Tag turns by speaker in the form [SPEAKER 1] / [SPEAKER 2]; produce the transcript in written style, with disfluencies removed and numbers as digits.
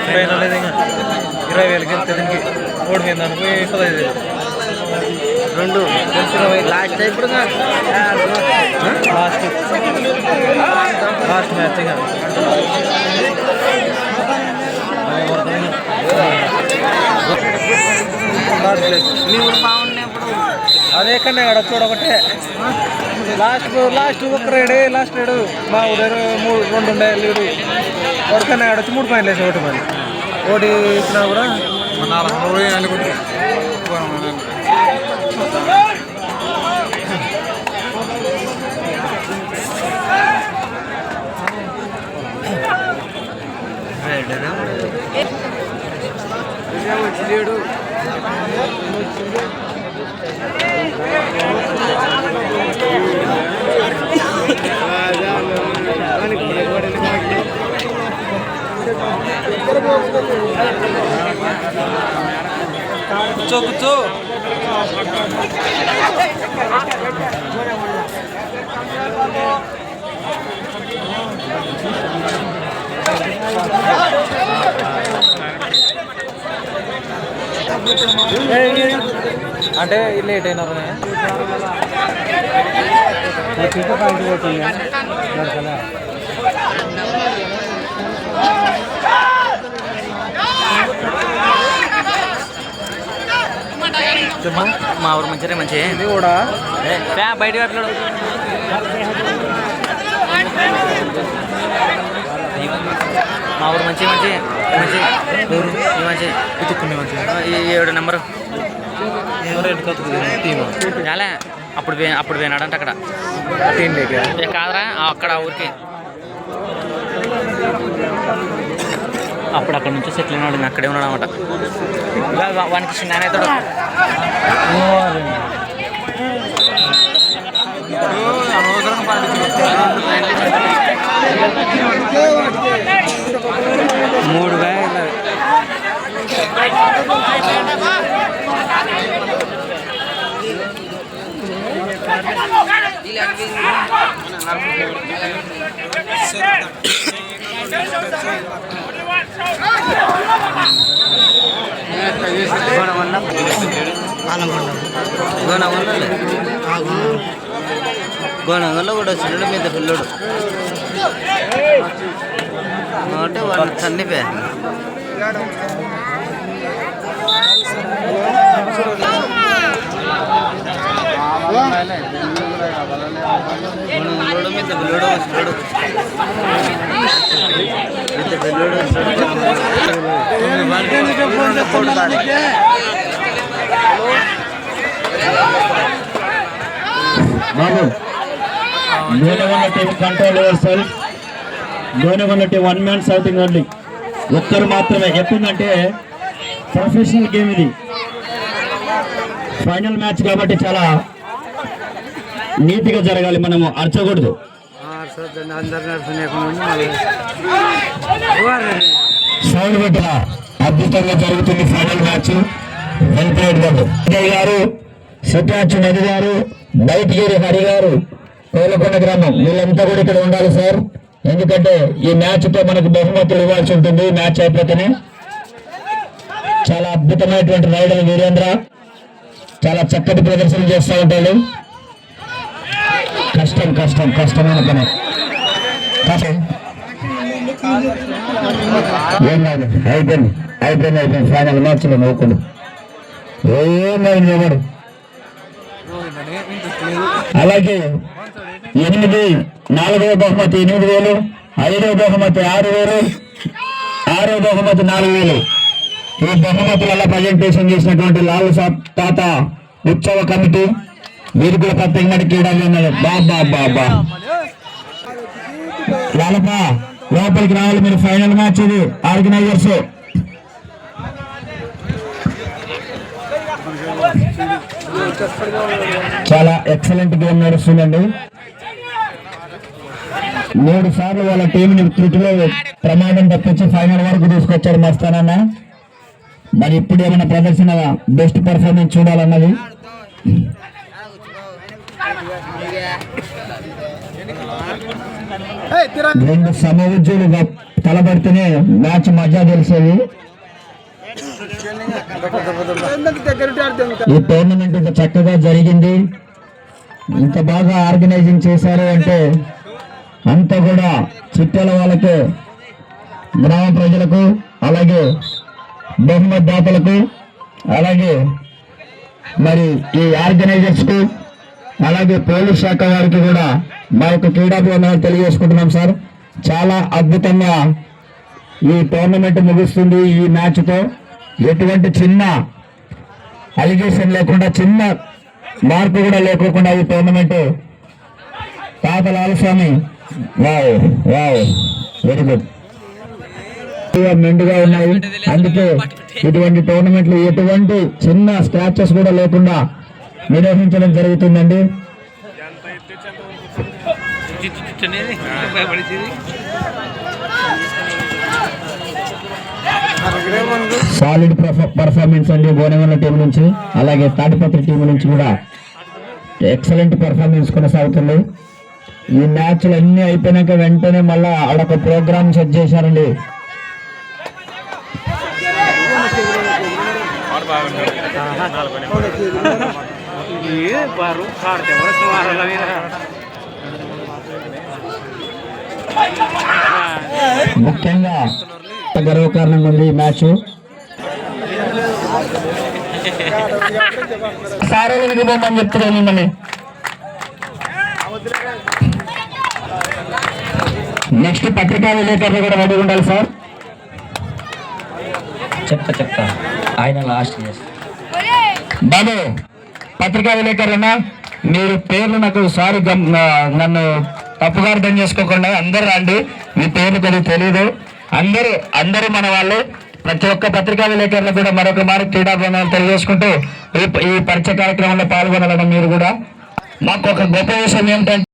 [SPEAKER 1] Final లేదు ఇంకా 20,000 గెలిస్తే దీనికి ఓడిపోయింది అనుకో 15,000
[SPEAKER 2] రెండు లాస్ట్ ఇప్పుడు
[SPEAKER 1] లాస్ట్ మ్యాచ్ ఇంకా అదే కన్నా అక్కడ చూడొకటే లాస్ట్ ఒక లాస్ట్ రేడు మా ఊరు 2 ఉండే లీడు ఒకటికన్నా ఆడ వచ్చి 3 పాయింట్లు వేసి ఒకటి మళ్ళీ ఒకటి ఇచ్చినా కూడా 4 లేడు కూర్చో కూర్చో అంటే లేట్ అయినారు
[SPEAKER 2] మా ఊరు మంచిగా మంచిగా
[SPEAKER 1] ఇది కూడా
[SPEAKER 2] బయట కట్టలేడు మా ఊరు మంచి మంచి మంచి మంచి
[SPEAKER 1] ఇతుక్కునే మంచిగా
[SPEAKER 2] 7 నెంబరు చాలా అప్పుడు పోయినాడంట అక్కడ కాదరా అక్కడ ఊరికి అక్కడ నుంచి సెటిల్ అయినాడు అక్కడే ఉన్నాడు అనమాట వానికి చిన్న అవుతాడు
[SPEAKER 1] మూడు
[SPEAKER 2] గోనగల్లో కూడా చిన్నడు మీద పిల్లడు అంటే వాళ్ళు చనిపే మీద పిల్లడు వస్తున్నాడు
[SPEAKER 3] బాబు గోనగొండ టీం కంట్రోల్ యువర్ సెల్ఫ్. గోనగొండ టీం 1 మ్యాన్ షౌటింగ్ ఓన్లీ, ఒక్కరు మాత్రమే. ఎప్పుడంటే ప్రొఫెషనల్ గేమ్ ఇది, ఫైనల్ మ్యాచ్ కాబట్టి చాలా నీట్గా జరగాలి, మనము అరచకూడదు. సౌండ్ పెట్ట అద్భుతంగా జరుగుతుంది ఫైనల్ మ్యాచ్. వెంకటరెడ్డి బాబు గారు, సత్యాచు నది గారు, బయటగిరి హరి గారు, కోలకొండ గ్రామం, వీళ్ళంతా కూడా ఇక్కడ ఉండాలి సార్. ఎందుకంటే ఈ మ్యాచ్ తో మనకు బహుమతులు ఇవ్వాల్సి ఉంటుంది. మ్యాచ్ అయిపోతేనే చాలా అద్భుతమైనటువంటి రైడర్ వీరేంద్ర చాలా చక్కటి ప్రదర్శన చేస్తూ ఉంటాడు. కష్టమైన పని. అయిపోయింది ఫైనల్ మ్యాచ్ లో నవ్వుకుడు ఏమైంది ఎవరు. అలాగే 8 4వ బహుమతి 8,000, 5వ బహుమతి 6,000, 6వ బహుమతి 4,000. ఈ బహుమతులలో ప్రజెంటేషన్ చేసినటువంటి లాల్ సాబ్ తాత ఉత్సవ కమిటీ వీరుకుల పత్తంగడి క్రీడలు ఉన్నది. బాబా లాలపా లోపలికి రావాలి మీరు. ఫైనల్ మ్యాచ్ ఇది. ఆర్గనైజర్స్ చాలా ఎక్సలెంట్ గేమ్ నడుస్తుందండి. 3 సార్లు వాళ్ళ టీంని త్రుటిలో ప్రమాదం తప్పించి ఫైనల్ వరకు తీసుకొచ్చారు మస్తానన్న. మరి ఇప్పుడు ఏమైనా ప్రదర్శన బెస్ట్ పర్ఫార్మెన్స్ చూడాలన్నది. రెండు సమవుజ్జులు తలబడితేనే మ్యాచ్ మజా తెలిసేది. ఈ టోర్నమెంట్ ఇంత చక్కగా జరిగింది, ఇంత బాగా ఆర్గనైజింగ్ చేశారు అంటే అంతా కూడా చిట్యాల వాళ్ళకు, గ్రామ ప్రజలకు, అలాగే బహుమతి దాతలకు, అలాగే మరి ఈ ఆర్గనైజర్స్ కు, అలాగే పోలీస్ శాఖ వారికి కూడా మా యొక్క క్రీడాభివందనాలు తెలియజేసుకుంటున్నాం సార్. చాలా అద్భుతంగా ఈ టోర్నమెంట్ ముగుస్తుంది. ఈ మ్యాచ్తో ఎటువంటి చిన్న అలిగేషన్ లేకుండా, చిన్న మార్పు కూడా లేకోకుండా ఈ టోర్నమెంట్ తాతలాలస్వామి వావ్ వావ్ వెరీ గుడ్ మెండుగా ఉన్నాయి. అందుకే ఇటువంటి టోర్నమెంట్లు ఎటువంటి చిన్న స్క్రాచెస్ కూడా లేకుండా నిర్వహించడం జరుగుతుందండి. సాలిడ్ పర్ఫార్మెన్స్ అండి గోనెగొండ టీం నుంచి, అలాగే తాడిపత్రి టీం నుంచి కూడా ఎక్సలెంట్ పర్ఫార్మెన్స్ కొనసాగుతుంది. ఈ మ్యాచ్లు అన్ని అయిపోయినాక వెంటనే మళ్ళా ఆడొక ప్రోగ్రామ్ సెట్ చేశారండి. ముఖ్యంగా గర్వకారణంగా ఉంది ఈ మ్యాచ్. సారోనికి పోమని చెప్తున్నాను మిమ్మల్ని. నెక్స్ట్ పత్రికా విలేకరులు కూడా రెడీ ఉండాలి సార్.
[SPEAKER 2] చెప్తా ఆయన లాస్ట్
[SPEAKER 3] బాబు పత్రికా విలేకరులన్నా మీరు పేర్లు నాకు సారీ నన్ను తప్పుగా అర్థం చేసుకోకుండా అందరూ రండి. మీ పేర్లు కొద్దిగా తెలియదు. అందరూ మన వాళ్ళు. ప్రతి ఒక్క పత్రికా విలేకరులు కూడా మరొక మారు క్రీడాభివందనాలు తెలియజేసుకుంటూ ఈ పరిచయ కార్యక్రమంలో పాల్గొనాలని మీరు కూడా. మాకు ఒక గొప్ప విషయం ఏమిటంటే